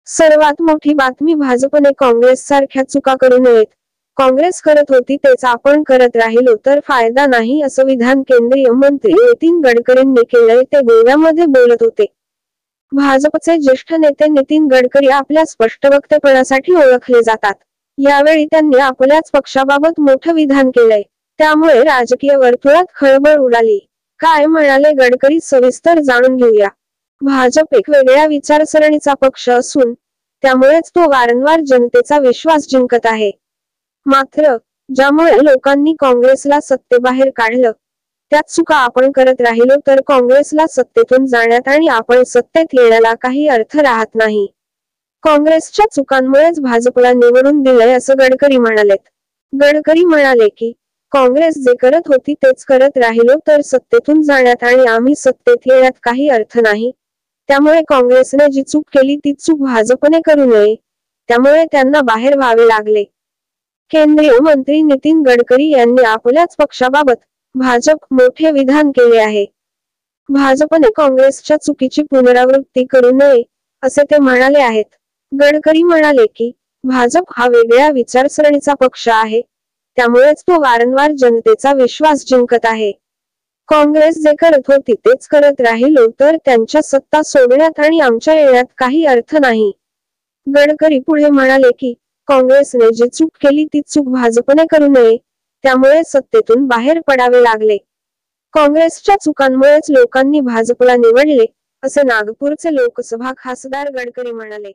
सर्वात मोठी बातमी भाजपने काँग्रेससारख्या चुका करू नयेत. काँग्रेस करत होती तेच आपण करत राहिलो तर फायदा नाही असं विधान केंद्रीय मंत्री नितीन गडकरींनी केलंय. ते गोव्यामध्ये बोलत होते. भाजपचे ज्येष्ठ नेते नितीन गडकरी आपल्या स्पष्टवक्तेपणासाठी ओळखले जातात. यावेळी त्यांनी आपल्याच पक्षाबाबत मोठं विधान केलंय. त्यामुळे राजकीय वर्तुळात खळबळ उडाली. काय म्हणाले गडकरी सविस्तर जाणून घेऊया. भाजप एक वेगळ्या विचारसरणीचा पक्ष असून त्यामुळेच तो वारंवार जनतेचा विश्वास जिंकत आहे. मात्र ज्यामुळे लोकांनी काँग्रेसला सत्तेबाहेर काढलं त्याच चुका आपण करत राहिलो तर काँग्रेसला सत्तेतून जाण्यात आणि आपण सत्तेत येण्याला काही अर्थ राहत नाही. काँग्रेसच्या चुकांमुळेच भाजपला निवडून दिलंय असं गडकरी म्हणालेत. गडकरी म्हणाले की काँग्रेस जे करत होती तेच करत राहिलो तर सत्तेतून जाण्यात आणि आम्ही सत्तेत येण्यात काही अर्थ नाही. त्यामुळे काँग्रेसने जी चूक केली ती चूक भाजपने करू नये. त्यामुळे त्यांना बाहेर व्हावे लागले. केंद्रीय मंत्री नितीन गडकरी यांनी आपल्याच पक्षाबाबत भाजप मोठे विधान केले आहे. भाजपने काँग्रेसच्या चुकीची पुनरावृत्ती करू नये असे ते म्हणाले आहेत. गडकरी म्हणाले की भाजप हा वेगळ्या विचारसरणीचा पक्ष आहे. त्यामुळेच तो वारंवार जनतेचा विश्वास जिंकत आहे. काँग्रेस जे करत होती तेच करत राहिलो तर त्यांच्या सत्ता सोडण्यात आणि आमच्या येण्यात काही अर्थ नाही. गडकरी पुढे म्हणाले की काँग्रेसने जी चूक केली ती चूक भाजपने करू नये. त्यामुळे सत्तेतून बाहेर पडावे लागले. काँग्रेसच्या चुकांमुळेच लोकांनी भाजपला निवडले असे नागपूरचे लोकसभा खासदार गडकरी म्हणाले.